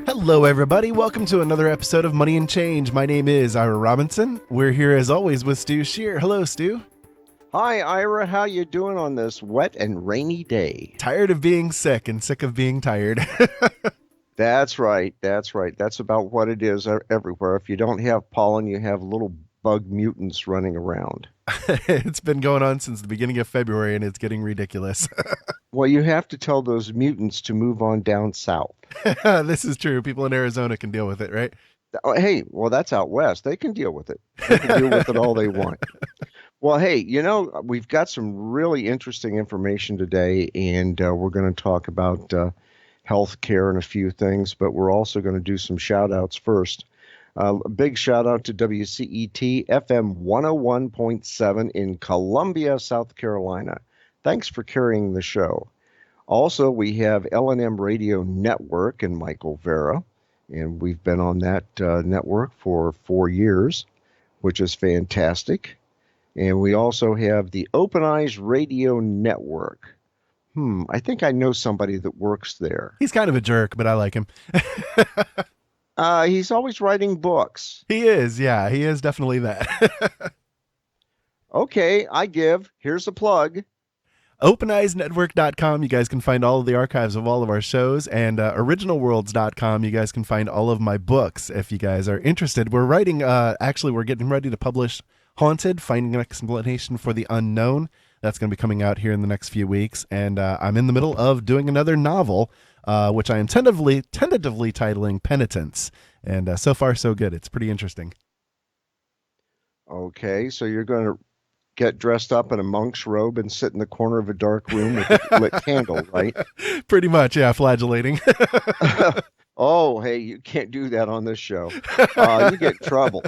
Hello, everybody. Welcome to another episode of Money and Change. My name is Ira Robinson. We're here as always with Stu Shear. Hello, Stu. Hi, Ira. How you doing on this wet and rainy day? Tired of being sick and sick of being tired. That's right. That's about what it is everywhere. If you don't have pollen, you have little bug mutants running around. It's been going on since the beginning of February, and it's getting ridiculous. Well, you have to tell those mutants to move on down south. This is true. People in Arizona can deal with it, right? Oh, hey, well, that's out west. They can deal with it. They can deal with it all they want. Well, hey, we've got some really interesting information today, and we're going to talk about health care and a few things, but we're also going to do some shout outs first. A big shout out to WCET FM 101.7 in Columbia, South Carolina. Thanks for carrying the show. Also, we have L&M Radio Network and Michael Vera, and we've been on that network for 4 years, which is fantastic. And we also have the Open Eyes Radio Network. I think I know somebody that works there. He's kind of a jerk, but I like him. He's always writing books. He is, yeah. He is definitely that. Okay, here's a plug. OpenEyesNetwork.com, you guys can find all of the archives of all of our shows, and OriginalWorlds.com, you guys can find all of my books if you guys are interested. We're writing, we're getting ready to publish Haunted, Finding an Explanation for the Unknown. That's going to be coming out here in the next few weeks, and I'm in the middle of doing another novel, which I am tentatively titling Penitence, and so far so good. It's pretty interesting. Okay, so you're going to get dressed up in a monk's robe and sit in the corner of a dark room with a lit candle, right? Pretty much, yeah, flagellating. Oh, hey, you can't do that on this show. You get trouble.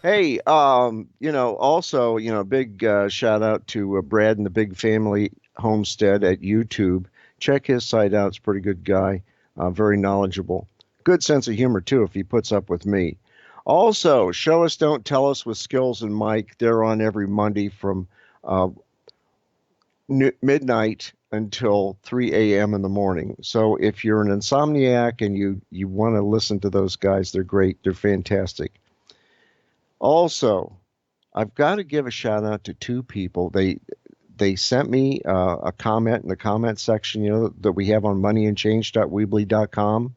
Hey, also, big shout out to Brad and the Big Family Homestead at YouTube. Check his site out. It's a pretty good guy, very knowledgeable. Good sense of humor, too, if he puts up with me. Also, Show Us, Don't Tell Us with Skills and Mike. They're on every Monday from midnight until 3 a.m. in the morning. So if you're an insomniac and you want to listen to those guys, they're great. They're fantastic. Also, I've got to give a shout out to two people. They sent me a comment in the comment section, that we have on moneyandchange.weebly.com.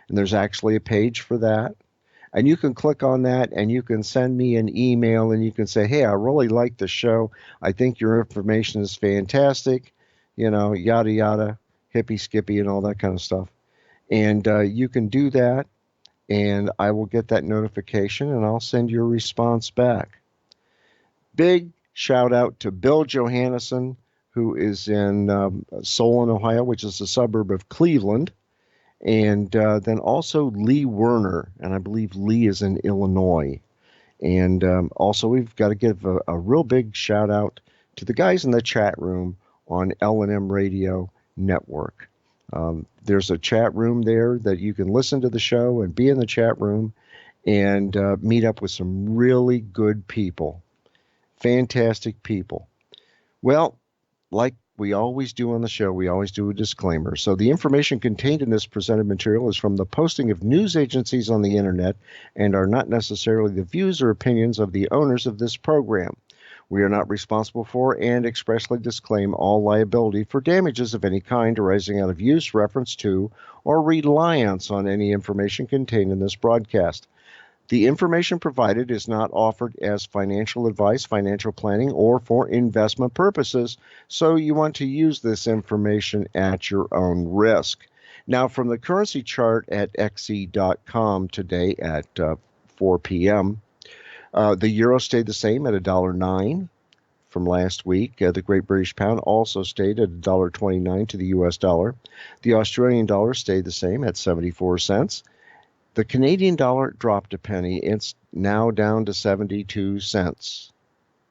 And there's actually a page for that. And you can click on that and you can send me an email and you can say, hey, I really like the show. I think your information is fantastic, yada, yada, hippy skippy and all that kind of stuff. And you can do that and I will get that notification and I'll send you a response back. Big shout out to Bill Johannesson, who is in Solon, Ohio, which is a suburb of Cleveland. And then also Lee Werner, and I believe Lee is in Illinois. And also we've got to give a real big shout out to the guys in the chat room on L&M Radio Network. There's a chat room there that you can listen to the show and be in the chat room and meet up with some really good people. Fantastic people. Well, like we always do on the show, we always do a disclaimer. So the information contained in this presented material is from the posting of news agencies on the internet and are not necessarily the views or opinions of the owners of this program. We are not responsible for and expressly disclaim all liability for damages of any kind arising out of use, reference to, or reliance on any information contained in this broadcast. The information provided is not offered as financial advice, financial planning, or for investment purposes, so you want to use this information at your own risk. Now, from the currency chart at xe.com today at 4 p.m., the euro stayed the same at $1.09 from last week. The Great British Pound also stayed at $1.29 to the U.S. dollar. The Australian dollar stayed the same at 74 cents. The Canadian dollar dropped a penny. It's now down to 72 cents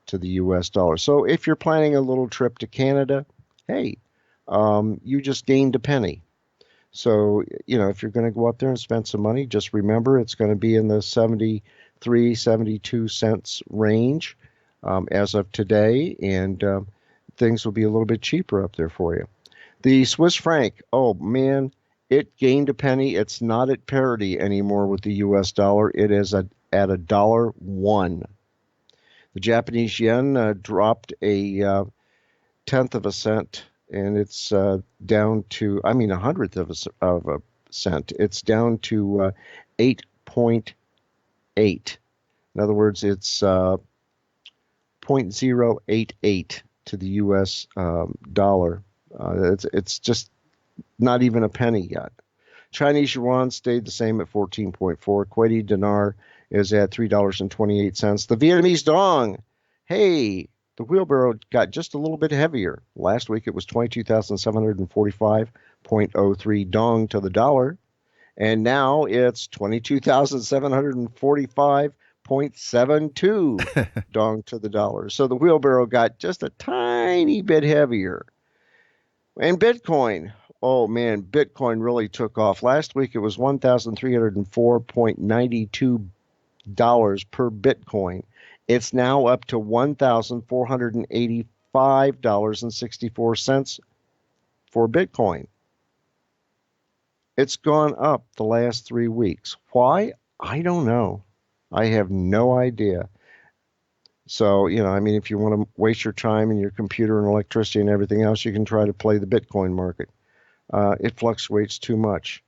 to the US dollar. So if you're planning a little trip to Canada, hey, you just gained a penny. So, if you're going to go up there and spend some money, just remember it's going to be in the 73, 72 cents range as of today, and things will be a little bit cheaper up there for you. The Swiss franc, oh man, it gained a penny. It's not at parity anymore with the US dollar. It is at $1. The Japanese yen dropped a tenth of a cent, and it's down to, a hundredth of a cent. It's down to 8.8. In other words, it's 0.088 to the U.S. Dollar. It's just not even a penny yet. Chinese yuan stayed the same at 14.4. Kuwaiti dinar is at $3.28. The Vietnamese dong, hey, the wheelbarrow got just a little bit heavier. Last week it was 22,745.03 dong to the dollar, and now it's 22,745.72 dong to the dollar. So the wheelbarrow got just a tiny bit heavier. And Bitcoin, oh man, Bitcoin really took off. Last week it was $1,304.92 per Bitcoin. It's now up to $1,485.64 for Bitcoin. It's gone up the last 3 weeks. Why? I don't know. I have no idea. So, if you want to waste your time and your computer and electricity and everything else, you can try to play the Bitcoin market. It fluctuates too much.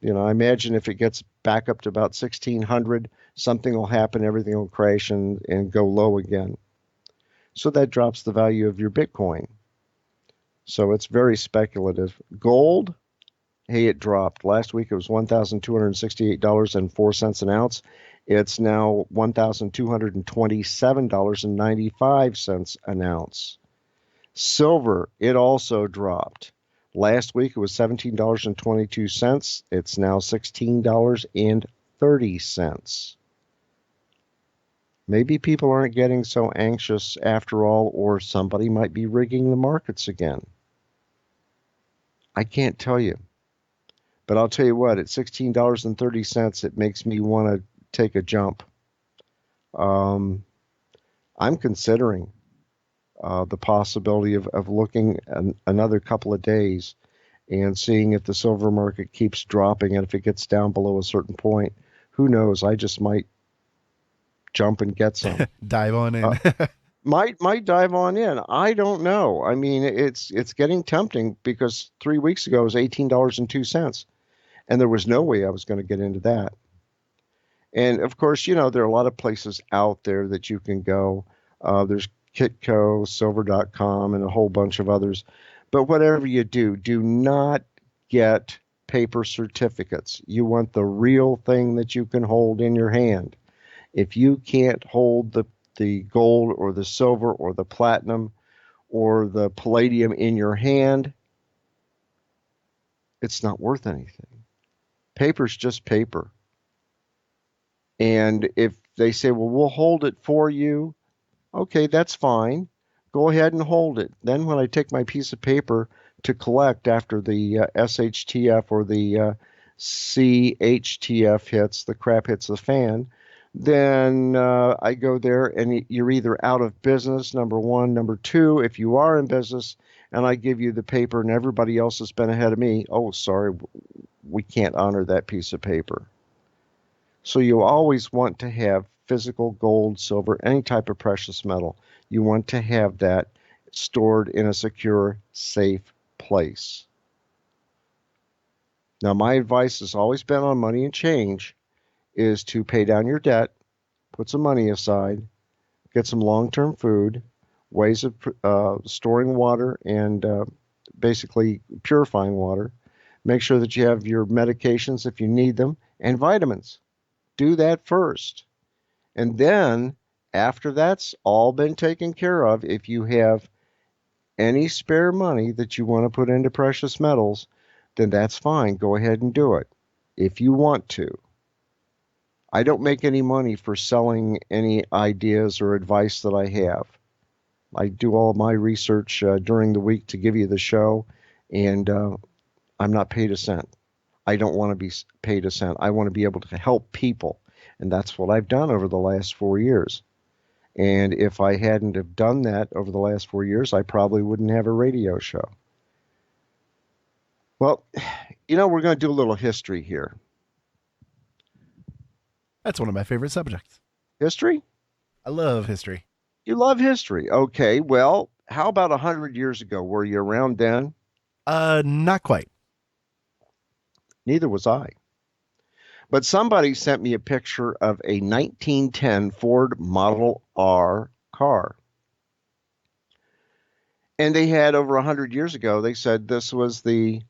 I imagine if it gets back up to about 1,600, something will happen, everything will crash and go low again. So that drops the value of your Bitcoin. So it's very speculative. Gold, hey, it dropped. Last week it was $1,268.04 an ounce. It's now $1,227.95 an ounce. Silver, it also dropped. Last week it was $17.22. It's now $16.30. Maybe people aren't getting so anxious after all, or somebody might be rigging the markets again. I can't tell you. But I'll tell you what, at $16.30, it makes me want to take a jump. I'm considering the possibility of looking another couple of days and seeing if the silver market keeps dropping, and if it gets down below a certain point, who knows? I just might jump and get some. Dive on in. Might dive on in. I don't know. I mean, it's getting tempting because 3 weeks ago it was $18.02, and there was no way I was going to get into that. And of course, there are a lot of places out there that you can go. There's Kitco, Silver.com, and a whole bunch of others. But whatever you do, do not get paper certificates. You want the real thing that you can hold in your hand. If you can't hold the gold or the silver or the platinum or the palladium in your hand, it's not worth anything. Paper's just paper. And if they say, well, we'll hold it for you, okay, that's fine. Go ahead and hold it. Then when I take my piece of paper to collect after the SHTF or the CHTF hits, the crap hits the fan, then I go there and you're either out of business, number one. Number two, if you are in business and I give you the paper and everybody else has been ahead of me, oh, sorry, we can't honor that piece of paper. So you always want to have physical gold, silver, any type of precious metal. You want to have that stored in a secure, safe place. Now, my advice has always been on Money and Change is to pay down your debt, put some money aside, get some long-term food, ways of storing water and basically purifying water. Make sure that you have your medications if you need them, and vitamins. Do that first. And then, after that's all been taken care of, if you have any spare money that you want to put into precious metals, then that's fine. Go ahead and do it if you want to. I don't make any money for selling any ideas or advice that I have. I do all of my research during the week to give you the show, and I'm not paid a cent. I don't want to be paid a cent. I want to be able to help people, and that's what I've done over the last 4 years. And if I hadn't have done that over the last 4 years, I probably wouldn't have a radio show. Well, we're going to do a little history here. That's one of my favorite subjects. History? I love history. You love history. Okay, well, how about 100 years ago? Were you around then? Not quite. Neither was I. But somebody sent me a picture of a 1910 Ford Model R car. And they had over 100 years ago, they said this was the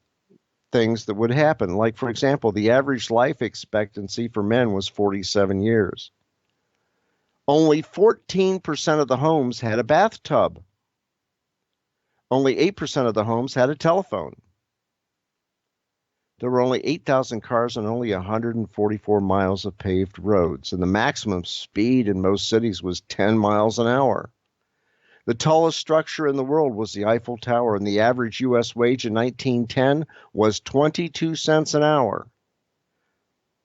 things that would happen. Like, for example, the average life expectancy for men was 47 years. Only 14% of the homes had a bathtub. Only 8% of the homes had a telephone. There were only 8,000 cars and only 144 miles of paved roads, and the maximum speed in most cities was 10 miles an hour. The tallest structure in the world was the Eiffel Tower, and the average U.S. wage in 1910 was 22 cents an hour.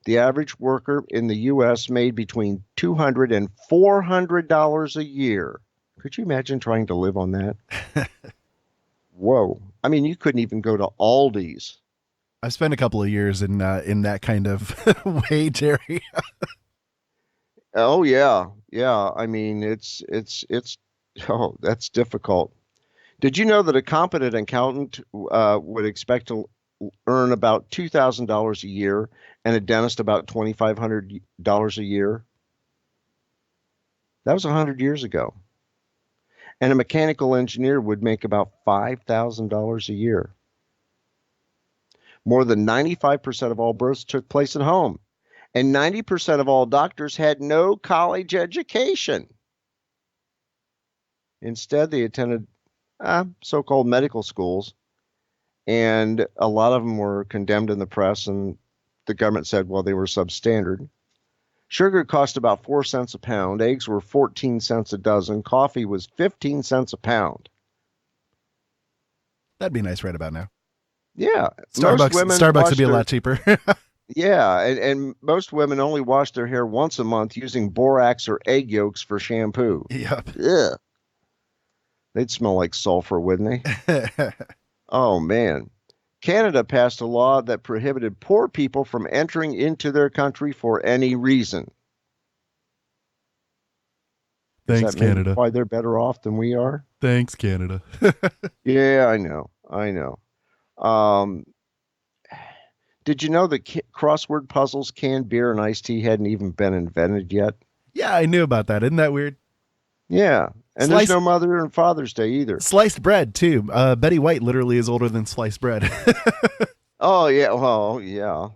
The average worker in the U.S. made between $200 and $400 a year. Could you imagine trying to live on that? Whoa. I mean, you couldn't even go to Aldi's. I've spent a couple of years in that kind of wage area. Oh yeah, yeah. I mean, it's oh, that's difficult. Did you know that a competent accountant would expect to earn about $2,000 a year, and a dentist about $2,500 a year? That was 100 years ago. And a mechanical engineer would make about $5,000 a year. More than 95% of all births took place at home, and 90% of all doctors had no college education. Instead, they attended so-called medical schools, and a lot of them were condemned in the press, and the government said, well, they were substandard. Sugar cost about 4 cents a pound. Eggs were 14 cents a dozen. Coffee was 15 cents a pound. That'd be nice right about now. Yeah. Starbucks would be a lot cheaper. Yeah, and most women only wash their hair once a month using borax or egg yolks for shampoo. Yep. Ugh. They'd smell like sulfur, wouldn't they? Oh, man. Canada passed a law that prohibited poor people from entering into their country for any reason. Thanks, Canada. Why they're better off than we are? Thanks, Canada. Yeah, I know. Did you know that crossword puzzles, canned beer, and iced tea hadn't even been invented yet? Yeah, I knew about that. Isn't that weird? Yeah. And there's no Mother and Father's Day either. Sliced bread, too. Betty White literally is older than sliced bread. Oh, yeah. Well, yeah.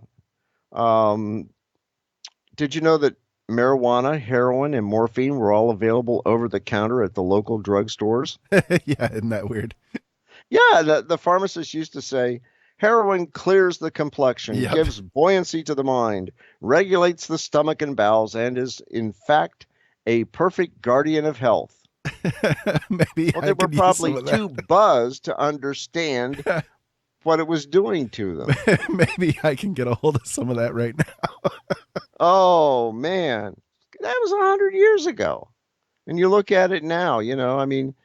Did you know that marijuana, heroin, and morphine were all available over the counter at the local drugstores? Yeah, isn't that weird? Yeah, the pharmacist used to say, heroin clears the complexion, Yep. gives buoyancy to the mind, regulates the stomach and bowels, and is, in fact, a perfect guardian of health. Maybe Well, they were probably too buzzed to understand what it was doing to them. Maybe I can get a hold of some of that right now. Oh, man. That was 100 years ago. And you look at it now, I mean,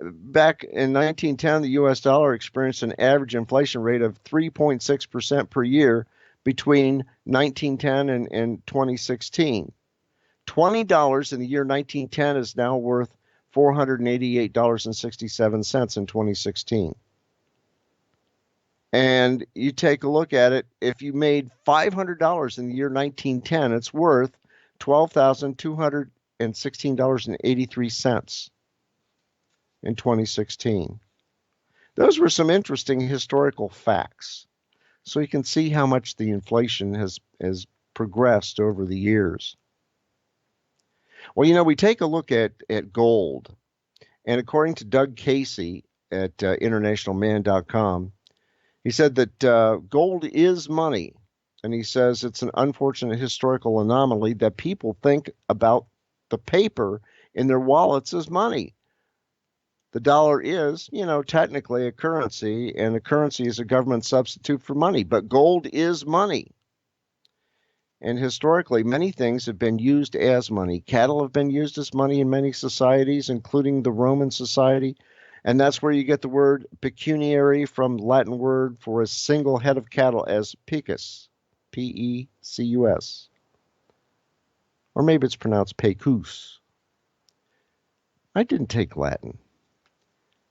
back in 1910, the U.S. dollar experienced an average inflation rate of 3.6% per year between 1910 and 2016. $20 in the year 1910 is now worth $488.67 in 2016. And you take a look at it, if you made $500 in the year 1910, it's worth $12,216.83 in 2016. Those were some interesting historical facts. So you can see how much the inflation has progressed over the years. Well, we take a look at gold. And according to Doug Casey at internationalman.com, he said that gold is money. And he says it's an unfortunate historical anomaly that people think about the paper in their wallets as money. The dollar is, technically a currency, and a currency is a government substitute for money, but gold is money. And historically, many things have been used as money. Cattle have been used as money in many societies, including the Roman society. And that's where you get the word pecuniary from the Latin word for a single head of cattle as pecus, Pecus. Or maybe it's pronounced pecus. I didn't take Latin.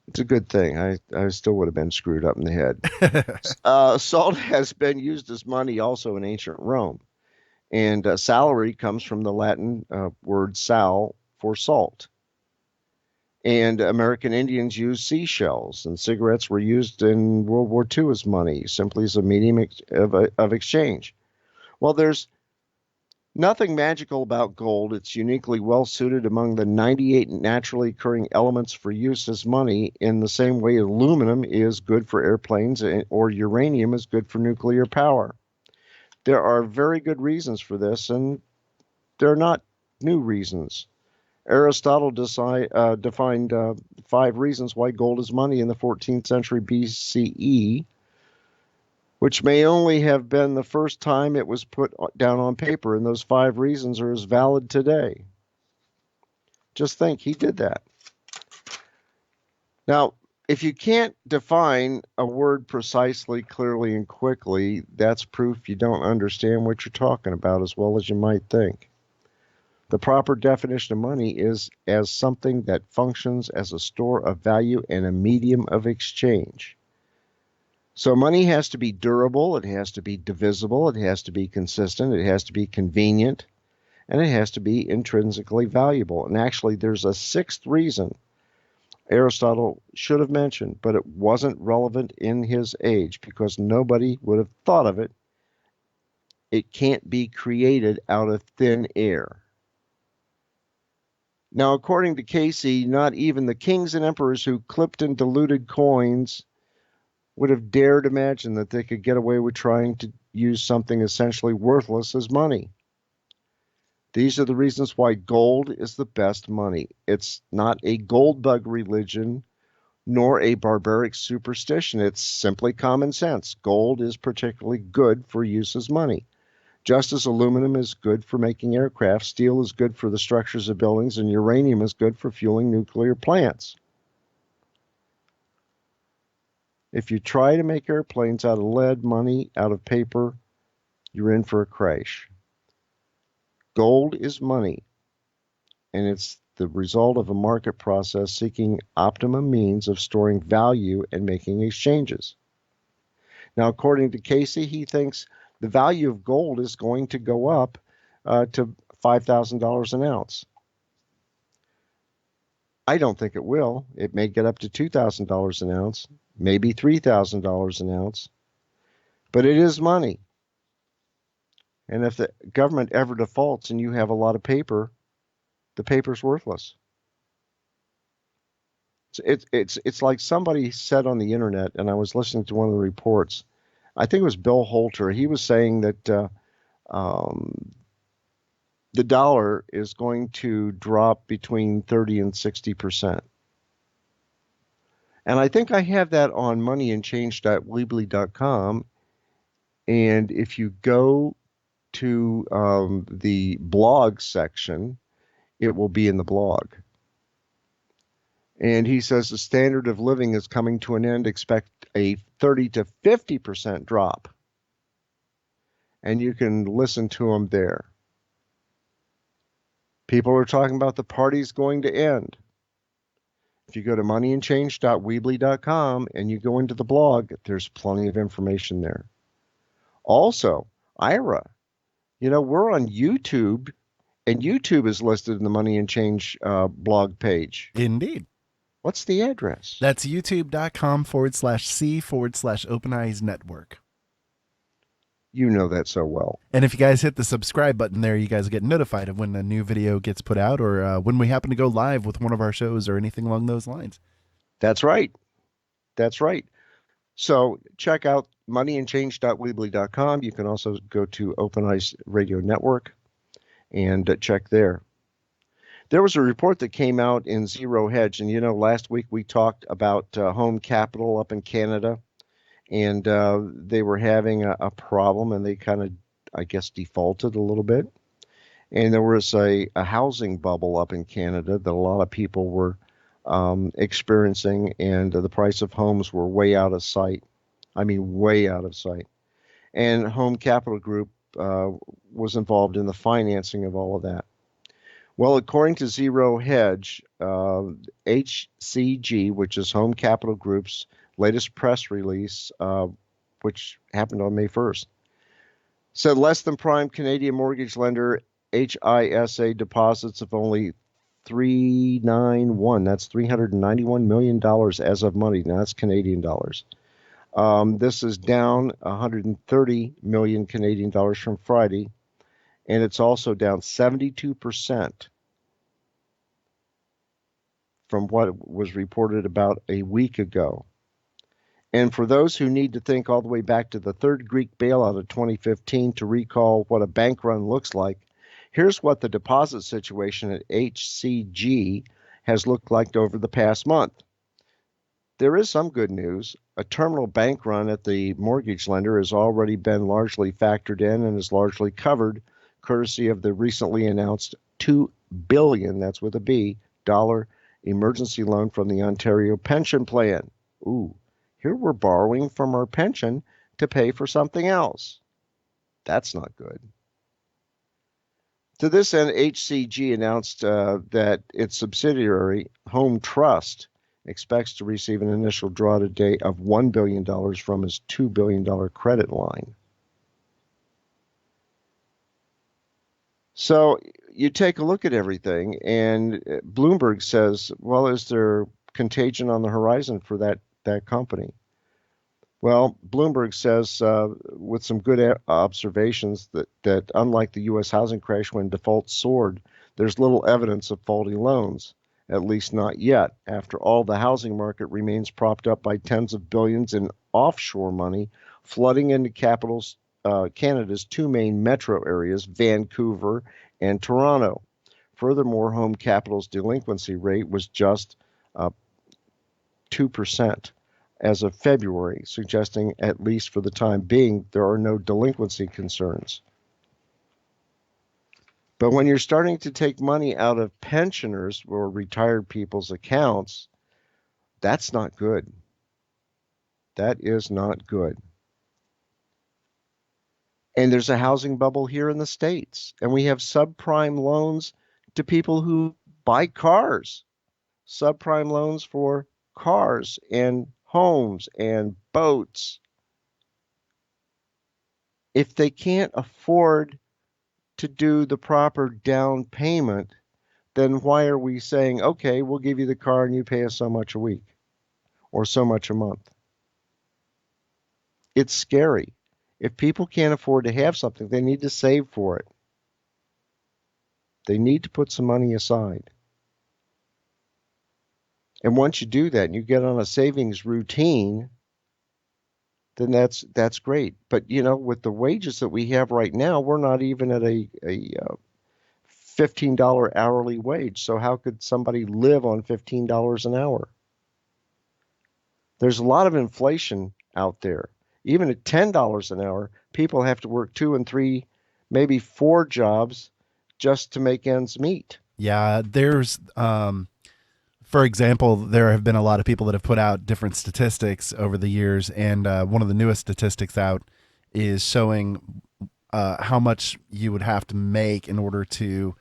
It's a good thing. I still would have been screwed up in the head. Salt has been used as money also in ancient Rome. And salary comes from the Latin word sal for salt. And American Indians used seashells, and cigarettes were used in World War II as money, simply as a medium of exchange. Well, there's nothing magical about gold. It's uniquely well suited among the 98 naturally occurring elements for use as money, in the same way aluminum is good for airplanes or uranium is good for nuclear power. There are very good reasons for this, and they're not new reasons. Aristotle defined 5 reasons why gold is money in the 14th century BCE, which may only have been the first time it was put down on paper, and those 5 reasons are as valid today. Just think, he did that. Now, if you can't define a word precisely, clearly, and quickly, that's proof you don't understand what you're talking about as well as you might think. The proper definition of money is as something that functions as a store of value and a medium of exchange. So money has to be durable, it has to be divisible, it has to be consistent, it has to be convenient, and it has to be intrinsically valuable. And actually, there's a 6th reason Aristotle should have mentioned, but it wasn't relevant in his age because nobody would have thought of it. It can't be created out of thin air. Now, according to Casey, not even the kings and emperors who clipped and diluted coins would have dared imagine that they could get away with trying to use something essentially worthless as money. These are the reasons why gold is the best money. It's not a gold bug religion, nor a barbaric superstition. It's simply common sense. Gold is particularly good for use as money. Just as aluminum is good for making aircraft, steel is good for the structures of buildings, and uranium is good for fueling nuclear plants. If you try to make airplanes out of lead, money out of paper, you're in for a crash. Gold is money, and it's the result of a market process seeking optimum means of storing value and making exchanges. Now, according to Casey, he thinks the value of gold is going to go up to $5,000 an ounce. I don't think it will. It may get up to $2,000 an ounce, maybe $3,000 an ounce, but it is money. And if the government ever defaults and you have a lot of paper, the paper's worthless. It's like somebody said on the internet, and I was listening to one of the reports. I think it was Bill Holter. He was saying that the dollar is going to drop between 30 and 60%. And I think I have that on moneyandchange.weebly.com. And if you go to the blog section, it will be in the blog. And he says the standard of living is coming to an end. Expect a 30 to 50% drop. And you can listen to him there. People are talking about the party's going to end. If you go to moneyandchange.weebly.com and you go into the blog, there's plenty of information there. Also, Ira, we're on YouTube, and YouTube is listed in the Money and Change blog page. Indeed. What's the address? That's youtube.com/C/Open Eyes Network. You know that so well. And if you guys hit the subscribe button there, you guys get notified of when a new video gets put out or when we happen to go live with one of our shows or anything along those lines. That's right. That's right. So check out moneyandchange.weebly.com. You can also go to Open Eyes Radio Network and check there. There was a report that came out in Zero Hedge, and last week we talked about Home Capital up in Canada, and they were having a problem, and they kind of, I guess, defaulted a little bit. And there was a housing bubble up in Canada that a lot of people were experiencing, and the price of homes were way out of sight. I mean, way out of sight. And Home Capital Group was involved in the financing of all of that. Well, according to Zero Hedge, HCG, which is Home Capital Group's latest press release, which happened on May 1st, said less than prime Canadian mortgage lender HISA deposits of only that's $391 million as of Monday. Now that's Canadian dollars. This is down 130 million Canadian dollars from Friday, and it's also down 72% from what was reported about a week ago. And for those who need to think all the way back to the third Greek bailout of 2015 to recall what a bank run looks like, here's what the deposit situation at HCG has looked like over the past month. There is some good news. A terminal bank run at the mortgage lender has already been largely factored in and is largely covered, courtesy of the recently announced $2 billion, that's with a B, dollar emergency loan from the Ontario Pension Plan. Ooh, here we're borrowing from our pension to pay for something else. That's not good. To this end, HCG announced that its subsidiary, Home Trust, expects to receive an initial draw today of $1 billion from its $2 billion credit line. So you take a look at everything, and Bloomberg says, well, is there contagion on the horizon for that company? Well, Bloomberg says, with some good observations, that unlike the U.S. housing crash when defaults soared, there's little evidence of faulty loans, at least not yet. After all, the housing market remains propped up by tens of billions in offshore money flooding into Canada's two main metro areas, Vancouver and Toronto. Furthermore, Home Capital's delinquency rate was just 2%. As of February, suggesting, at least for the time being, there are no delinquency concerns. But when you're starting to take money out of pensioners or retired people's accounts, that's not good. That is not good. And there's a housing bubble here in the States, and we have subprime loans to people who buy cars, subprime loans for cars and homes and boats. If they can't afford to do the proper down payment, then why are we saying, okay, we'll give you the car and you pay us so much a week or so much a month? It's scary. If people can't afford to have something, they need to save for it. They need to put some money aside. And once you do that and you get on a savings routine, then that's great. But with the wages that we have right now, we're not even at a $15 hourly wage. So how could somebody live on $15 an hour? There's a lot of inflation out there. Even at $10 an hour, people have to work 2 and 3, maybe 4 jobs just to make ends meet. Yeah, there's for example, there have been a lot of people that have put out different statistics over the years, and one of the newest statistics out is showing how much you would have to make in order to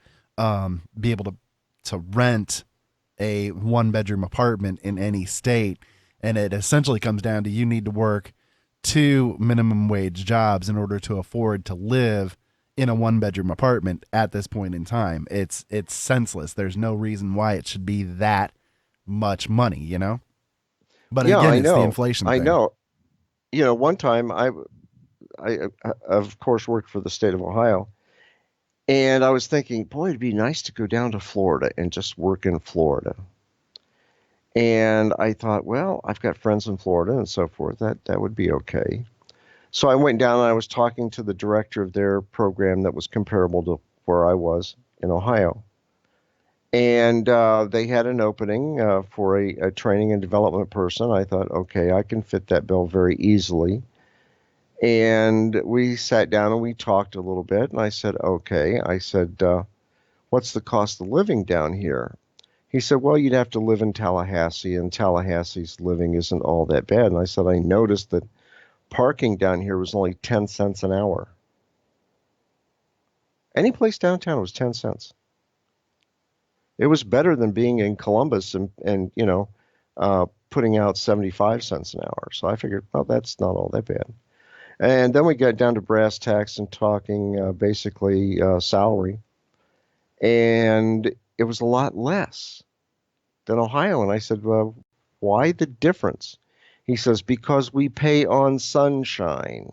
be able to rent a one-bedroom apartment in any state. And it essentially comes down to you need to work 2 minimum wage jobs in order to afford to live in a one-bedroom apartment at this point in time. It's senseless. There's no reason why it should be that much money, But yeah, again, I it's know. the inflation I thing. know. One time I of course worked for the state of Ohio, and I was thinking, boy, it'd be nice to go down to Florida and just work in Florida. And I thought, well, I've got friends in Florida and so forth. That would be okay. So I went down and I was talking to the director of their program that was comparable to where I was in Ohio. And they had an opening for a training and development person. I thought, okay, I can fit that bill very easily. And we sat down and we talked a little bit. And I said, okay. I said, what's the cost of living down here? He said, well, you'd have to live in Tallahassee, and Tallahassee's living isn't all that bad. And I said, I noticed that parking down here was only 10 cents an hour. Any place downtown was 10 cents. It was better than being in Columbus and putting out 75 cents an hour. So I figured, well, that's not all that bad. And then we got down to brass tacks and talking basically salary. And it was a lot less than Ohio. And I said, well, why the difference? He says, because we pay on sunshine.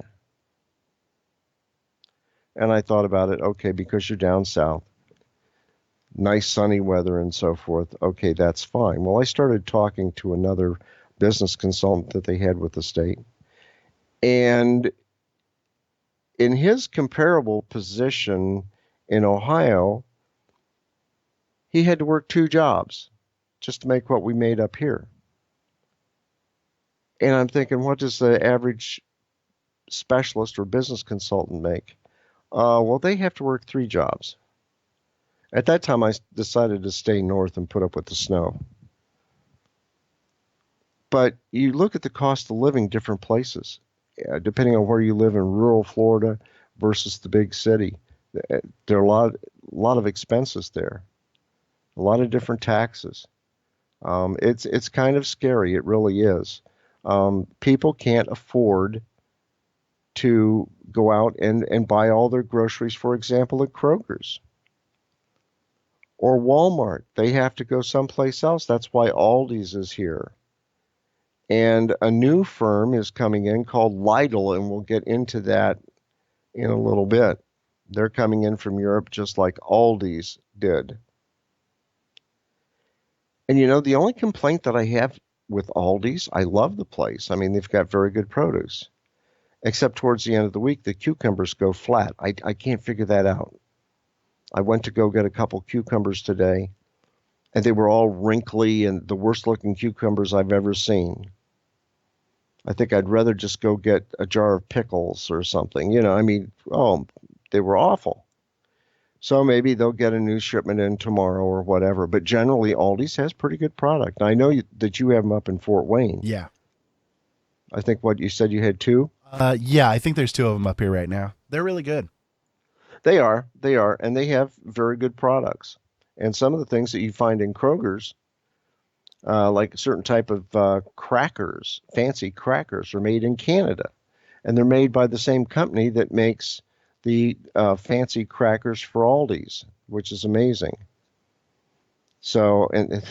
And I thought about it, okay, because you're down south, nice sunny weather and so forth. Okay, that's fine. Well, I started talking to another business consultant that they had with the state. And in his comparable position in Ohio, he had to work 2 jobs just to make what we made up here. And I'm thinking, what does the average specialist or business consultant make? Well, they have to work 3 jobs. At that time, I decided to stay north and put up with the snow. But you look at the cost of living different places, depending on where you live in rural Florida versus the big city. There are a lot of expenses there, a lot of different taxes. It's kind of scary. It really is. People can't afford to go out and buy all their groceries, for example, at Kroger's or Walmart. They have to go someplace else. That's why Aldi's is here. And a new firm is coming in called Lidl, and we'll get into that in a little bit. They're coming in from Europe just like Aldi's did. And the only complaint that I have with Aldi's, I love the place. I mean, they've got very good produce. Except towards the end of the week, the cucumbers go flat. I can't figure that out. I went to go get a couple cucumbers today, and they were all wrinkly and the worst looking cucumbers I've ever seen. I think I'd rather just go get a jar of pickles or something. They were awful. So maybe they'll get a new shipment in tomorrow or whatever. But generally, Aldi's has pretty good product. And I know that you have them up in Fort Wayne. Yeah. I think what you said you had 2? Yeah, I think there's 2 of them up here right now. They're really good. They are, and they have very good products. And some of the things that you find in Kroger's, like a certain type of crackers, fancy crackers, are made in Canada. And they're made by the same company that makes the fancy crackers for Aldi's, which is amazing. So, and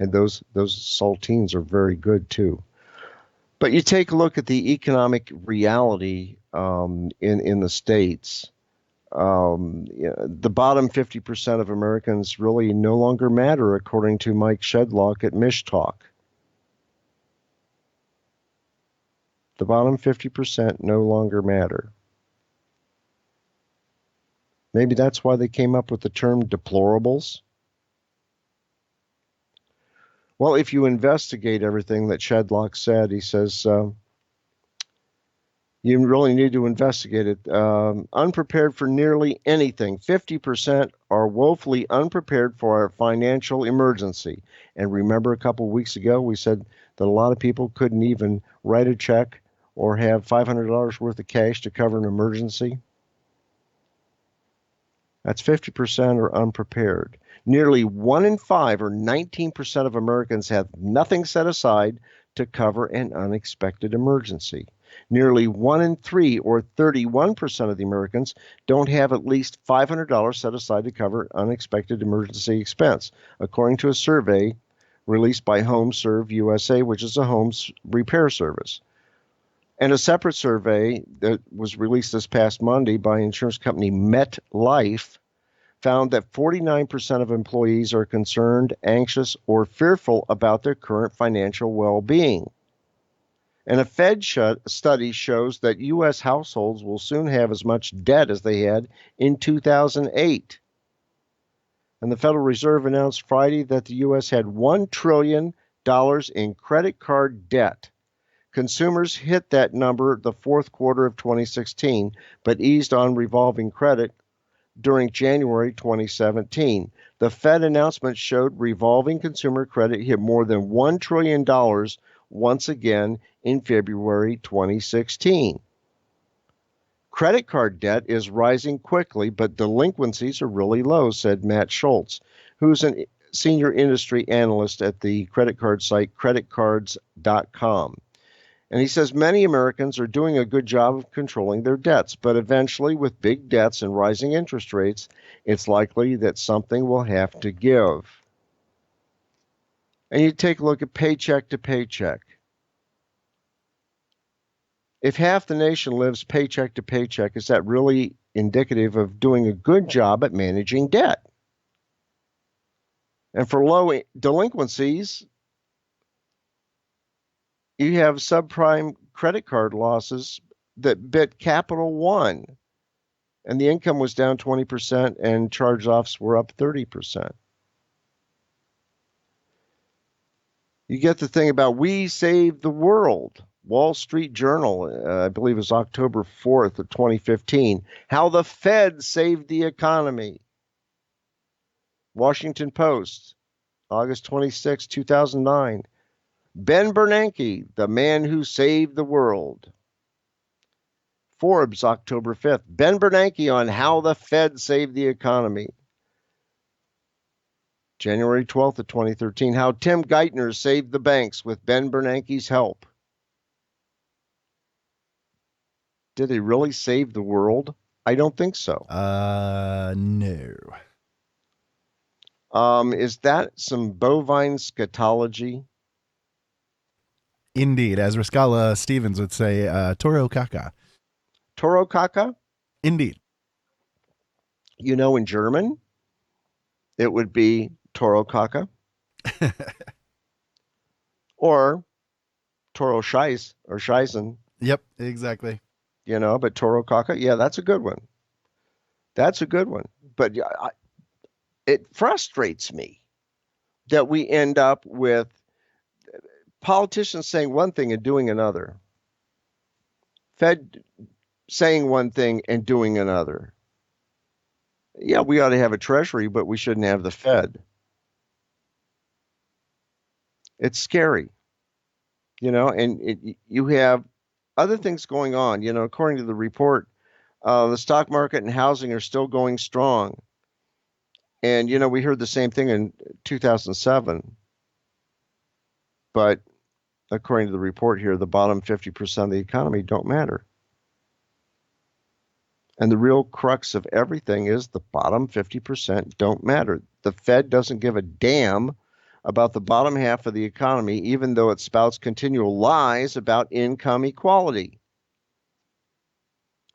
those saltines are very good too. But you take a look at the economic reality in the States. The bottom 50% of Americans really no longer matter, according to Mike Shedlock at Mishtalk. The bottom 50% no longer matter. Maybe that's why they came up with the term deplorables. Well, if you investigate everything that Shedlock said, he says, you really need to investigate it. Unprepared for nearly anything. 50% are woefully unprepared for a financial emergency. And remember a couple of weeks ago, we said that a lot of people couldn't even write a check or have $500 worth of cash to cover an emergency. That's 50% are unprepared. Nearly 1 in 5, or 19% of Americans, have nothing set aside to cover an unexpected emergency. Nearly 1 in 3, or 31% of the Americans, don't have at least $500 set aside to cover unexpected emergency expense, according to a survey released by HomeServe USA, which is a home repair service. And a separate survey that was released this past Monday by insurance company MetLife found that 49% of employees are concerned, anxious, or fearful about their current financial well-being. And a Fed study shows that U.S. households will soon have as much debt as they had in 2008. And the Federal Reserve announced Friday that the U.S. had $1 trillion in credit card debt. Consumers hit that number the fourth quarter of 2016, but eased on revolving credit during January 2017. The Fed announcement showed revolving consumer credit hit more than $1 trillion once again in February 2016. Credit card debt is rising quickly, but delinquencies are really low, said Matt Schultz, who's a senior industry analyst at the credit card site creditcards.com. And he says many Americans are doing a good job of controlling their debts, but eventually, with big debts and rising interest rates, it's likely that something will have to give. And you take a look at paycheck to paycheck. If half the nation lives paycheck to paycheck, is that really indicative of doing a good job at managing debt? And for low delinquencies, you have subprime credit card losses that bit Capital One, and the income was down 20% and charge-offs were up 30%. You get the thing about we save the world. Wall Street Journal, I believe it was October 4th of 2015, how the Fed saved the economy. Washington Post, August 26, 2009, Ben Bernanke, the man who saved the world. Forbes, October 5th, Ben Bernanke on how the Fed saved the economy. January 12th of 2013, how Tim Geithner saved the banks with Ben Bernanke's help. Did they really save the world? I don't think so. No. Is that some bovine scatology? Indeed. As Rascala Stevens would say, Toro Caca. Toro Caca? Indeed. You know, in German, it would be Toro Caca. Or Toro Scheiß or Scheißen. Yep, exactly. You know, but Toro Caca, yeah, that's a good one. That's a good one. But it frustrates me that we end up with politicians saying one thing and doing another. Fed saying one thing and doing another. Yeah, we ought to have a treasury, but we shouldn't have the Fed. It's scary, you know, and you have other things going on. You know, according to the report, the stock market and housing are still going strong. And, you know, we heard the same thing in 2007. But according to the report here, the bottom 50% of the economy don't matter. And the real crux of everything is the bottom 50% don't matter. The Fed doesn't give a damn about the bottom half of the economy, even though it spouts continual lies about income equality.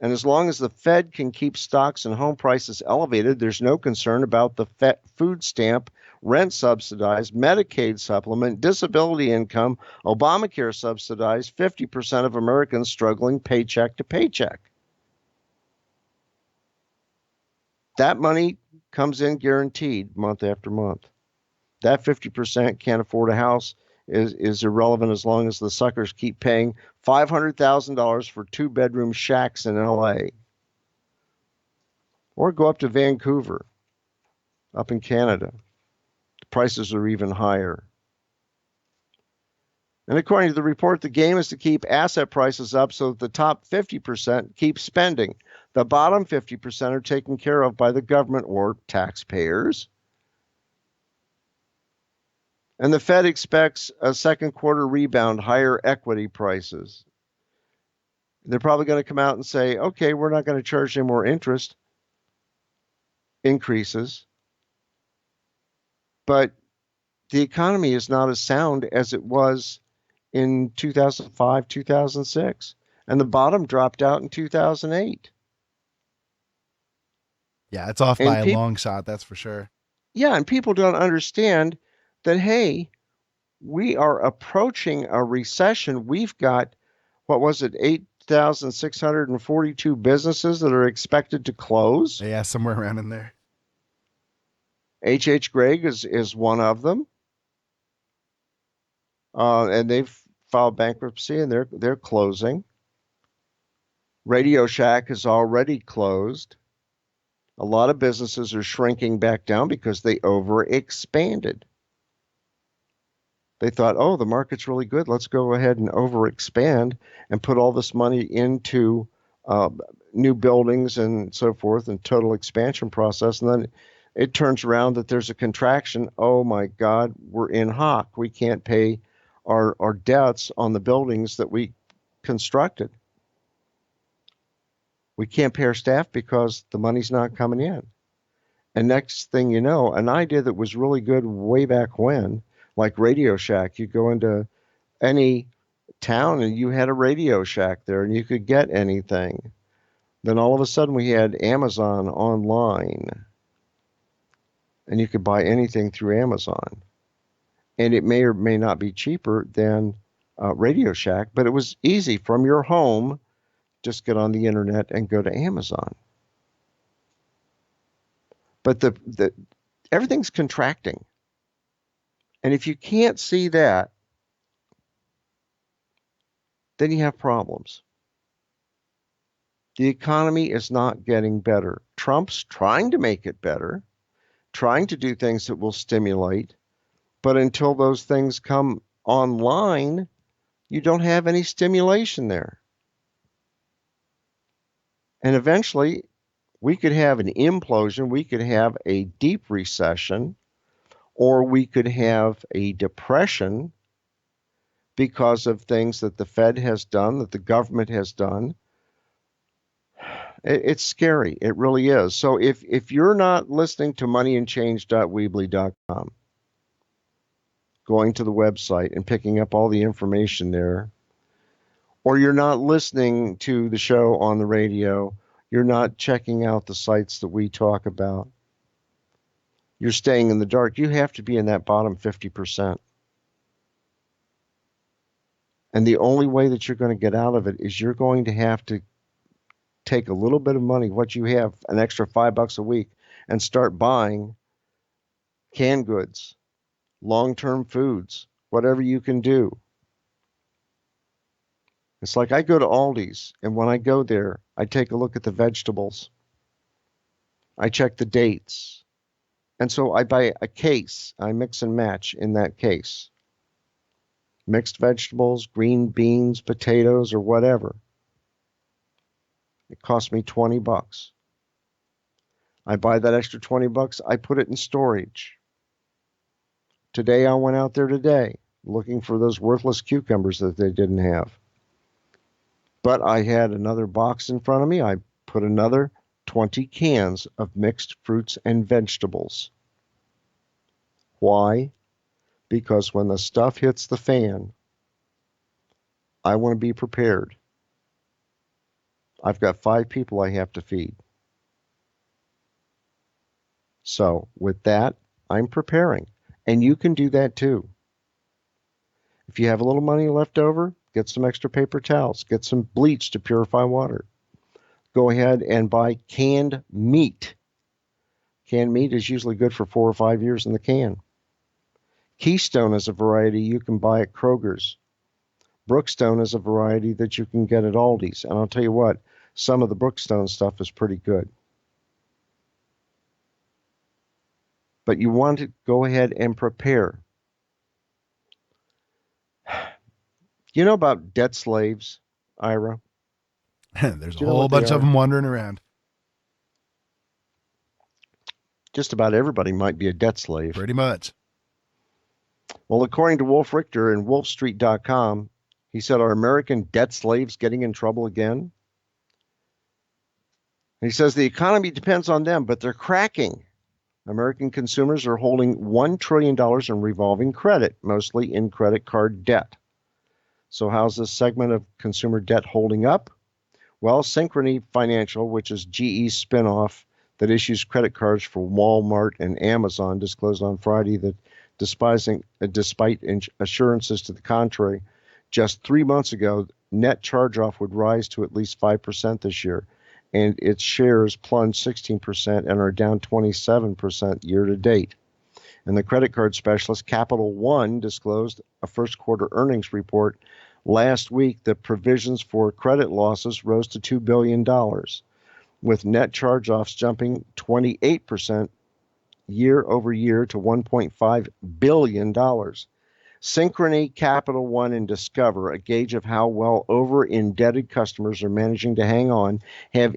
And as long as the Fed can keep stocks and home prices elevated, there's no concern about the food stamp, rent subsidized, Medicaid supplement, disability income, Obamacare subsidized, 50% of Americans struggling paycheck to paycheck. That money comes in guaranteed month after month. That 50% can't afford a house is irrelevant as long as the suckers keep paying $500,000 for 2-bedroom shacks in LA. Or go up to Vancouver, up in Canada. The prices are even higher. And according to the report, the game is to keep asset prices up so that the top 50% keep spending. The bottom 50% are taken care of by the government or taxpayers. And the Fed expects a second quarter rebound, higher equity prices. They're probably going to come out and say, okay, we're not going to charge any more interest increases. But the economy is not as sound as it was in 2005, 2006. And the bottom dropped out in 2008. Yeah, it's off by a long shot, that's for sure. Yeah, and people don't understand that, hey, we are approaching a recession. We've got what was it, 8,642 businesses that are expected to close. Yeah, somewhere around in there. H.H. Gregg is one of them. And they've filed bankruptcy and they're closing. Radio Shack is already closed. A lot of businesses are shrinking back down because they overexpanded. They thought, oh, the market's really good. Let's go ahead and overexpand and put all this money into new buildings and so forth and total expansion process. And then it turns around that there's a contraction. Oh my God, we're in hock. We can't pay our debts on the buildings that we constructed. We can't pay our staff because the money's not coming in. And next thing you know, an idea that was really good way back when, like Radio Shack, you go into any town and you had a Radio Shack there and you could get anything. Then all of a sudden we had Amazon online and you could buy anything through Amazon. And it may or may not be cheaper than Radio Shack, but it was easy from your home. Just get on the internet and go to Amazon. But the everything's contracting. And if you can't see that, then you have problems. The economy is not getting better. Trump's trying to make it better, trying to do things that will stimulate, but until those things come online, you don't have any stimulation there. And eventually, we could have an implosion, we could have a deep recession, or we could have a depression because of things that the Fed has done, that the government has done. It's scary. It really is. So if you're not listening to moneyandchange.weebly.com, going to the website and picking up all the information there, or you're not listening to the show on the radio, you're not checking out the sites that we talk about, you're staying in the dark, you have to be in that bottom 50%. And the only way that you're going to get out of it is you're going to have to take a little bit of money, what you have, an extra $5 a week, and start buying canned goods, long-term foods, whatever you can do. It's like I go to Aldi's, and when I go there, I take a look at the vegetables. I check the dates. And so I buy a case. I mix and match in that case. Mixed vegetables, green beans, potatoes, or whatever. It cost me $20. I buy that extra $20. I put it in storage. Today I went out there looking for those worthless cucumbers that they didn't have. But I had another box in front of me. I put another 20 cans of mixed fruits and vegetables. Why? Because when the stuff hits the fan, I want to be prepared. I've got 5 people I have to feed. So with that, I'm preparing. And you can do that too. If you have a little money left over, get some extra paper towels, get some bleach to purify water. Go ahead and buy canned meat. Canned meat is usually good for 4 or 5 years in the can. Keystone is a variety you can buy at Kroger's. Brookstone is a variety that you can get at Aldi's. And I'll tell you what, some of the Brookstone stuff is pretty good. But you want to go ahead and prepare. You know about debt slaves, Ira? There's a whole bunch of them wandering around. Just about everybody might be a debt slave. Pretty much. Well, according to Wolf Richter and wolfstreet.com, he said, are American debt slaves getting in trouble again? And he says the economy depends on them, but they're cracking. American consumers are holding $1 trillion in revolving credit, mostly in credit card debt. So how's this segment of consumer debt holding up? Well, Synchrony Financial, which is GE's spinoff that issues credit cards for Walmart and Amazon, disclosed on Friday that despite assurances to the contrary, just 3 months ago, net charge-off would rise to at least 5% this year, and its shares plunged 16% and are down 27% year to date. And the credit card specialist Capital One disclosed a first quarter earnings report last week that provisions for credit losses rose to $2 billion, with net charge-offs jumping 28% year over year to $1.5 billion. Synchrony, Capital One, and Discover, a gauge of how well over-indebted customers are managing to hang on, have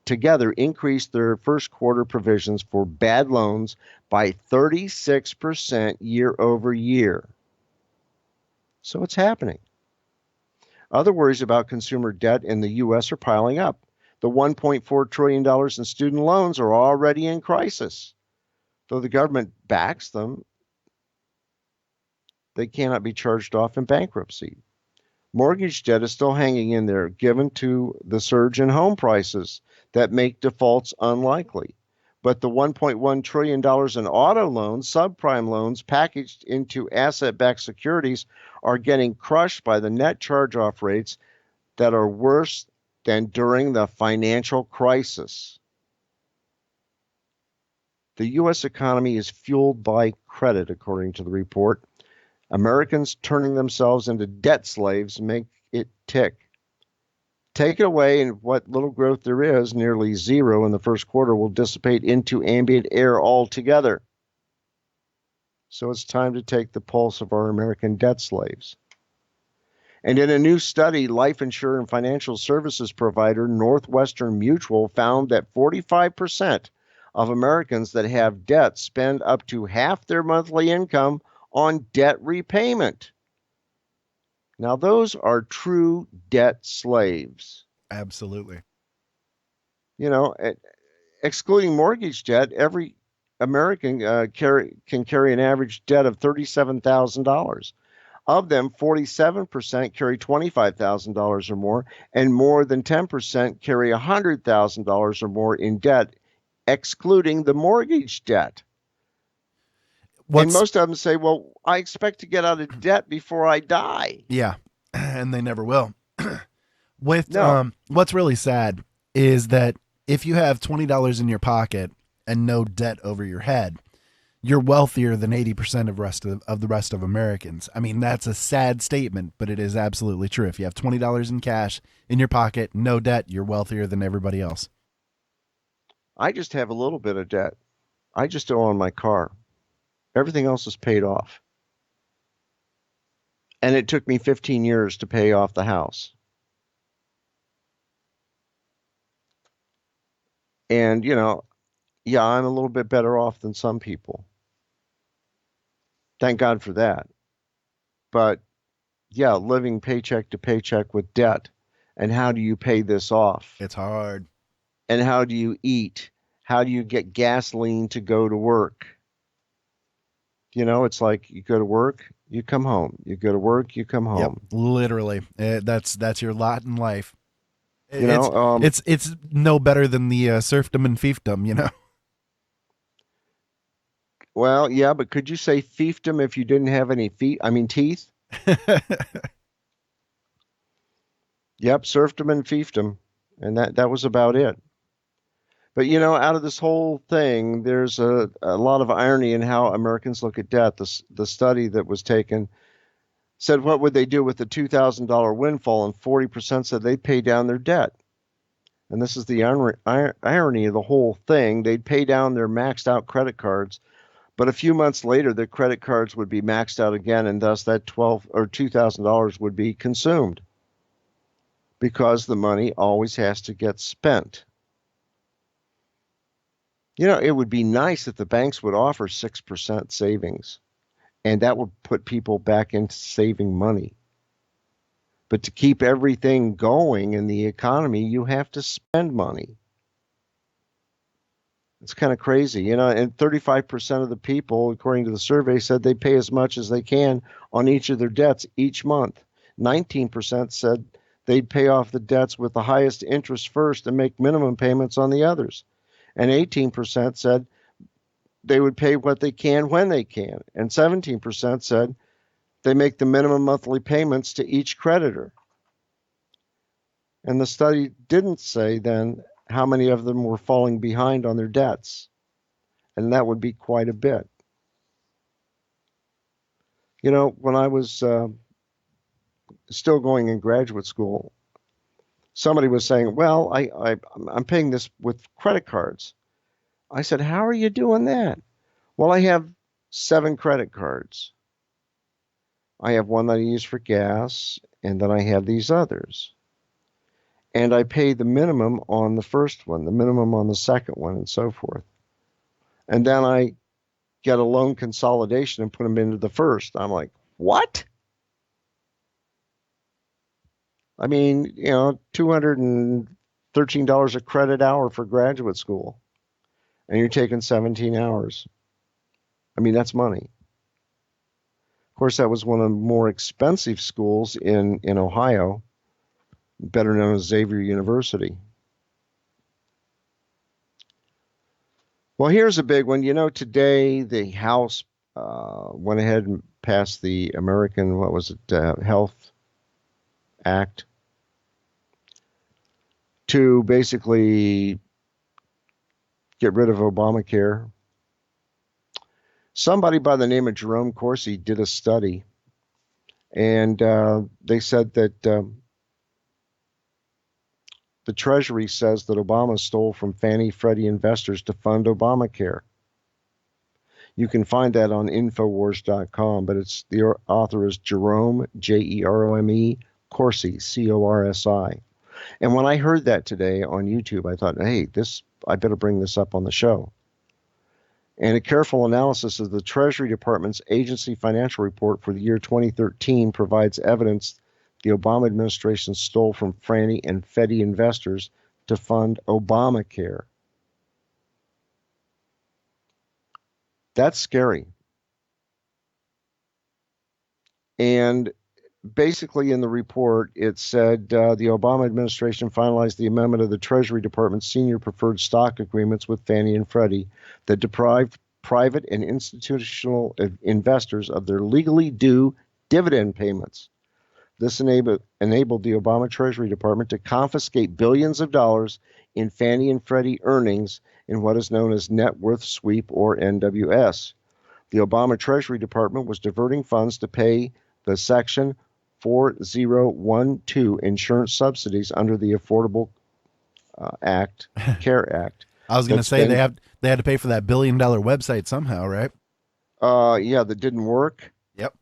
together increased their first quarter provisions for bad loans by 36% year over year. So it's happening. Other worries about consumer debt in the U.S. are piling up. The $1.4 trillion in student loans are already in crisis. Though the government backs them, they cannot be charged off in bankruptcy. Mortgage debt is still hanging in there, given to the surge in home prices that make defaults unlikely. But the $1.1 trillion in auto loans, subprime loans packaged into asset-backed securities, are getting crushed by the net charge-off rates that are worse than during the financial crisis. The U.S. economy is fueled by credit, according to the report. Americans turning themselves into debt slaves make it tick. Take it away, and what little growth there is, nearly zero in the first quarter, will dissipate into ambient air altogether. So it's time to take the pulse of our American debt slaves. And in a new study, life insurer and financial services provider Northwestern Mutual found that 45% of Americans that have debt spend up to half their monthly income on debt repayment. Now, those are true debt slaves. Absolutely. You know, excluding mortgage debt, every American can carry an average debt of $37,000. Of them, 47% carry $25,000 or more, and more than 10% carry $100,000 or more in debt, excluding the mortgage debt. And most of them say, well, I expect to get out of debt before I die. Yeah, and they never will. What's really sad is that if you have $20 in your pocket and no debt over your head, you're wealthier than 80% of the rest of Americans. I mean, that's a sad statement, but it is absolutely true. If you have $20 in cash in your pocket, no debt, you're wealthier than everybody else. I just have a little bit of debt. I just owe on my car. Everything else is paid off. And it took me 15 years to pay off the house. And, you know, yeah, I'm a little bit better off than some people. Thank God for that. But, yeah, living paycheck to paycheck with debt. And how do you pay this off? It's hard. And how do you eat? How do you get gasoline to go to work? You know, it's like you go to work, you come home. You go to work, you come home. Yep, literally. That's your lot in life. It's no better than the serfdom and fiefdom, you know. Well, yeah, but could you say fiefdom if you didn't have any teeth? Yep, serfdom and fiefdom, and that was about it. But, you know, out of this whole thing, there's a lot of irony in how Americans look at debt. The study that was taken said, what would they do with the $2,000 windfall? And 40% said they'd pay down their debt. And this is the irony of the whole thing. They'd pay down their maxed out credit cards, but a few months later, their credit cards would be maxed out again, and thus that $2,000 would be consumed because the money always has to get spent. You know, it would be nice if the banks would offer 6% savings, and that would put people back into saving money. But to keep everything going in the economy, you have to spend money. It's kind of crazy, you know, and 35% of the people, according to the survey, said they pay as much as they can on each of their debts each month. 19% said they'd pay off the debts with the highest interest first and make minimum payments on the others. And 18% said they would pay what they can when they can. And 17% said they make the minimum monthly payments to each creditor. And the study didn't say then how many of them were falling behind on their debts. And that would be quite a bit. You know, when I was still going in graduate school, somebody was saying, well, I'm paying this with credit cards. I said, how are you doing that? Well, I have 7 credit cards. I have one that I use for gas, and then I have these others. And I pay the minimum on the first one, the minimum on the second one, and so forth. And then I get a loan consolidation and put them into the first. I'm like, what? I mean, you know, $213 a credit hour for graduate school, and you're taking 17 hours. I mean, that's money. Of course, that was one of the more expensive schools in Ohio, better known as Xavier University. Well, here's a big one. You know, today the House went ahead and passed the American, what was it, Health Act to basically get rid of Obamacare. Somebody by the name of Jerome Corsi did a study, and they said that the Treasury says that Obama stole from Fannie Freddie investors to fund Obamacare. You can find that on Infowars.com, but the author is Jerome, Jerome, Corsi, Corsi. And when I heard that today on YouTube, I thought, hey, I better bring this up on the show. And a careful analysis of the Treasury Department's agency financial report for the year 2013 provides evidence the Obama administration stole from Fannie and Freddie investors to fund Obamacare. That's scary. And basically in the report, it said the Obama administration finalized the amendment of the Treasury Department's senior preferred stock agreements with Fannie and Freddie that deprived private and institutional investors of their legally due dividend payments. This enabled the Obama Treasury Department to confiscate billions of dollars in Fannie and Freddie earnings in what is known as net worth sweep, or NWS. The Obama Treasury Department was diverting funds to pay the Section 4012 insurance subsidies under the Affordable Care Act. I was going to say they had to pay for that $1 billion website somehow, right? Yeah, that didn't work. Yep.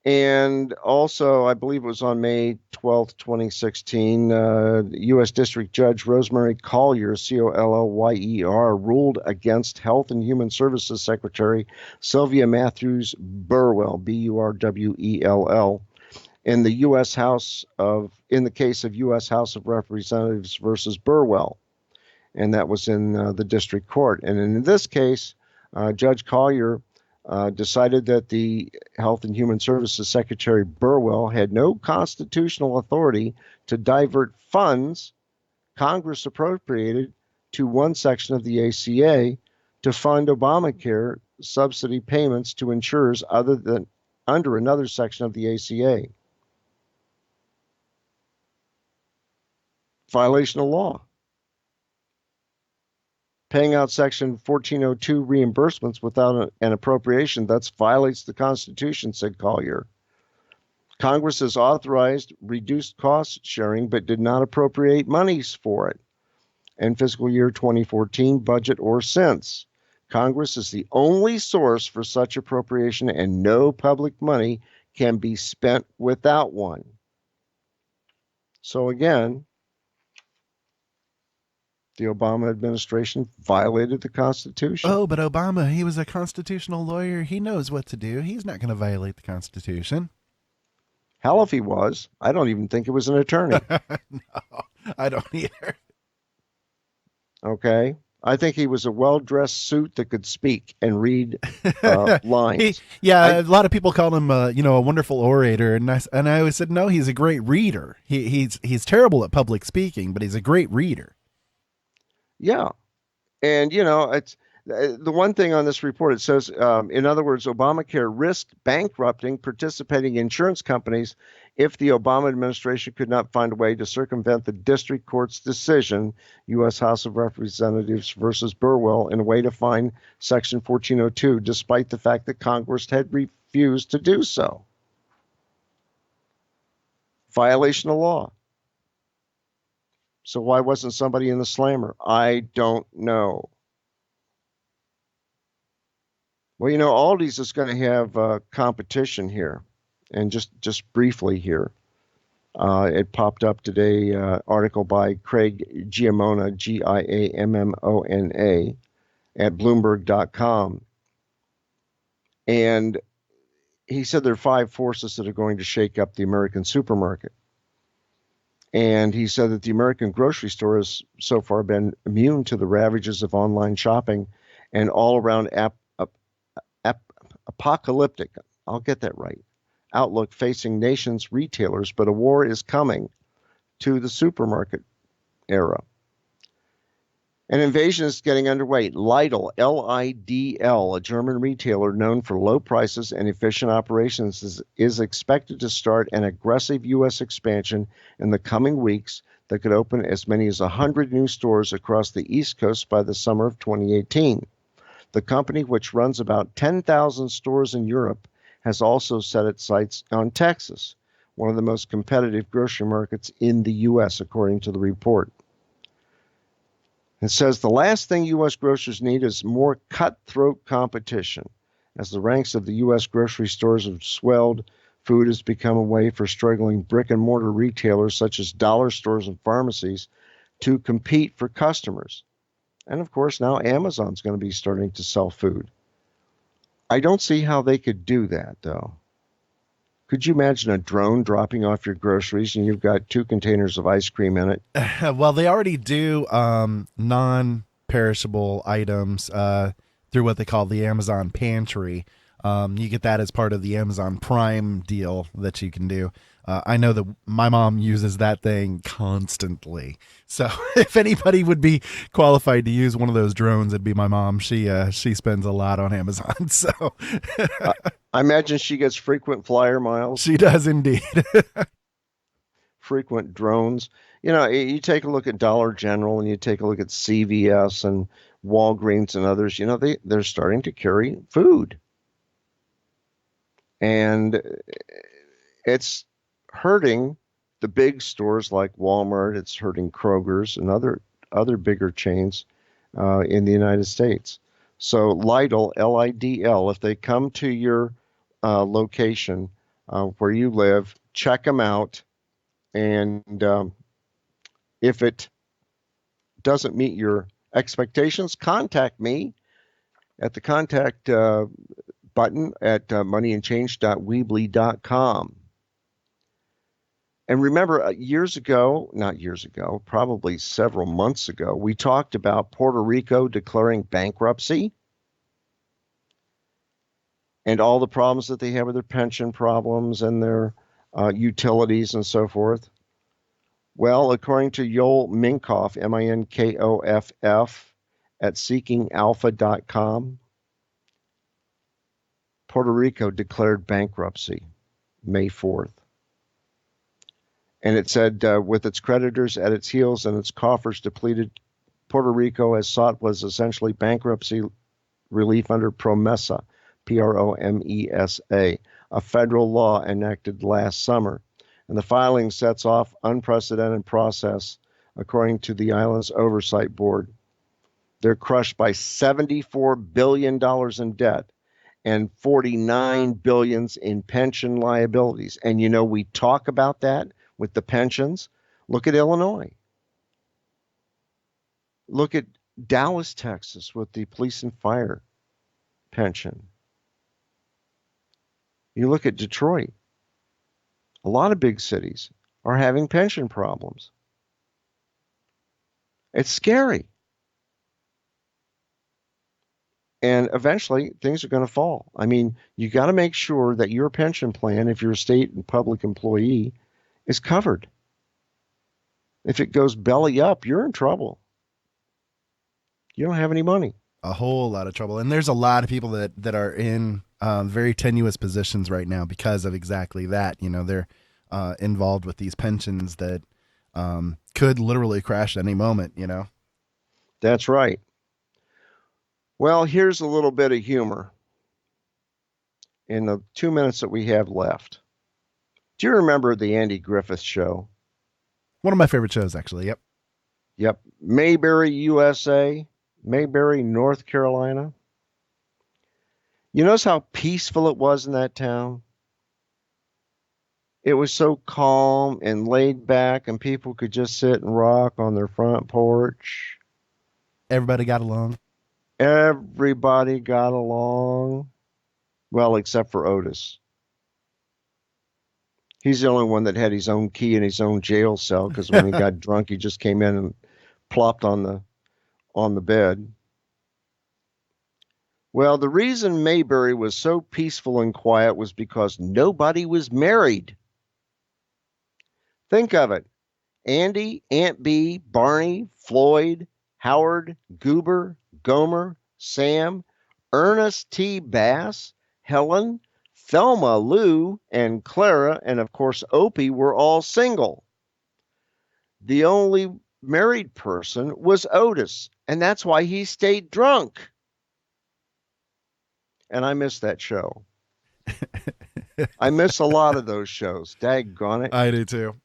And also, I believe it was on May 12th, 2016, U.S. District Judge Rosemary Collyer, Collyer, ruled against Health and Human Services Secretary Sylvia Matthews Burwell, Burwell, in the case of U.S. House of Representatives versus Burwell. And that was in the district court. And in this case, Judge Collyer decided that the Health and Human Services Secretary Burwell had no constitutional authority to divert funds Congress appropriated to one section of the ACA to fund Obamacare subsidy payments to insurers under another section of the ACA. Violation of law. Paying out Section 1402 reimbursements without an appropriation, that violates the Constitution, said Collyer. Congress has authorized reduced cost sharing, but did not appropriate monies for it. In fiscal year 2014 budget or since, Congress is the only source for such appropriation, and no public money can be spent without one. So again, the Obama administration violated the Constitution. Oh, but Obama, he was a constitutional lawyer. He knows what to do. He's not going to violate the Constitution. Hell, if he was. I don't even think he was an attorney. No, I don't either. Okay. I think he was a well-dressed suit that could speak and read lines. A lot of people call him, a wonderful orator, and I always said, no, he's a great reader. He's terrible at public speaking, but he's a great reader. Yeah. And, The one thing on this report, it says, in other words, Obamacare risked bankrupting participating insurance companies if the Obama administration could not find a way to circumvent the district court's decision, U.S. House of Representatives versus Burwell, in a way to find Section 1402, despite the fact that Congress had refused to do so. Violation of law. So why wasn't somebody in the slammer? I don't know. Well, Aldi's is going to have competition here. And just briefly here, it popped up today, article by Craig Giammona, Giammona, at Bloomberg.com. And he said there are 5 forces that are going to shake up the American supermarket. And he said that the American grocery store has so far been immune to the ravages of online shopping and all-around apocalyptic, I'll get that right, outlook facing nation's retailers, but a war is coming to the supermarket era. An invasion is getting underway. Lidl, Lidl, a German retailer known for low prices and efficient operations, is expected to start an aggressive U.S. expansion in the coming weeks that could open as many as 100 new stores across the East Coast by the summer of 2018. The company, which runs about 10,000 stores in Europe, has also set its sights on Texas, one of the most competitive grocery markets in the U.S., according to the report. It says the last thing U.S. grocers need is more cutthroat competition. As the ranks of the U.S. grocery stores have swelled, food has become a way for struggling brick-and-mortar retailers such as dollar stores and pharmacies to compete for customers. And of course, now Amazon's going to be starting to sell food. I don't see how they could do that, though. Could you imagine a drone dropping off your groceries and you've got 2 containers of ice cream in it? Well, they already do non-perishable items through what they call the Amazon Pantry. You get that as part of the Amazon Prime deal that you can do. I know that my mom uses that thing constantly. So if anybody would be qualified to use one of those drones, it'd be my mom. She spends a lot on Amazon. So I imagine she gets frequent flyer miles. She does indeed. Frequent drones. You take a look at Dollar General and you take a look at CVS and Walgreens and others, they're starting to carry food. And it's hurting the big stores like Walmart. It's hurting Kroger's and other bigger chains in the United States. So Lidl, Lidl, if they come to your location where you live, check them out. And if it doesn't meet your expectations, contact me at the contact button at moneyandchange.weebly.com. And remember, probably several months ago, we talked about Puerto Rico declaring bankruptcy and all the problems that they have with their pension problems and their utilities and so forth. Well, according to Yoel Minkoff, Minkoff, at seekingalpha.com, Puerto Rico declared bankruptcy May 4th. And it said, with its creditors at its heels and its coffers depleted, Puerto Rico has sought was essentially bankruptcy relief under PROMESA, PROMESA, a federal law enacted last summer. And the filing sets off unprecedented process, according to the island's oversight board. They're crushed by $74 billion in debt and $49 billion in pension liabilities. And we talk about that with the pensions. Look at Illinois. Look at Dallas, Texas, with the police and fire pension. You look at Detroit. A lot of big cities are having pension problems. It's scary. And eventually, things are going to fall. I mean, you got to make sure that your pension plan, if you're a state and public employee, is covered. If it goes belly up, you're in trouble. You don't have any money. A whole lot of trouble. And there's a lot of people that are in very tenuous positions right now because of exactly that. You know, they're involved with these pensions that could literally crash at any moment, you know? That's right. Well, here's a little bit of humor in the 2 minutes that we have left. Do you remember the Andy Griffith Show? One of my favorite shows, actually. Yep. Yep. Mayberry, USA, Mayberry, North Carolina. You notice how peaceful it was in that town? It was so calm and laid back, and people could just sit and rock on their front porch. Everybody got along. Everybody got along. Well, except for Otis. He's the only one that had his own key in his own jail cell, because when he got drunk, he just came in and plopped on the bed. Well, the reason Mayberry was so peaceful and quiet was because nobody was married. Think of it. Andy, Aunt Bee, Barney, Floyd, Howard, Goober, Gomer, Sam, Ernest T. Bass, Helen, Thelma Lou, and Clara, and of course Opie were all single. The only married person was Otis, and that's why he stayed drunk. And I miss that show. I miss a lot of those shows. Daggone it. I do too.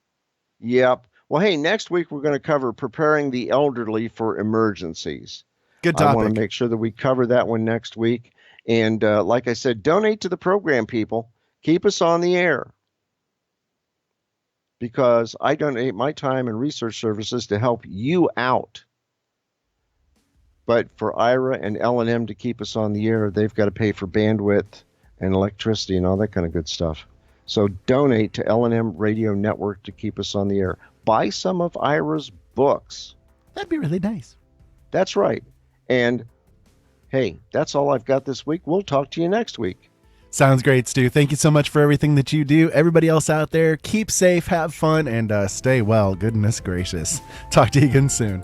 Yep. Well, hey, next week we're going to cover preparing the elderly for emergencies. Good topic. I want to make sure that we cover that one next week. And like I said, donate to the program, people. Keep us on the air. Because I donate my time and research services to help you out. But for Ira and L&M to keep us on the air, they've got to pay for bandwidth and electricity and all that kind of good stuff. So donate to L&M Radio Network to keep us on the air. Buy some of Ira's books. That'd be really nice. That's right. And hey, that's all I've got this week. We'll talk to you next week. Sounds great, Stu. Thank you so much for everything that you do. Everybody else out there, keep safe, have fun, and stay well. Goodness gracious. Talk to you again soon.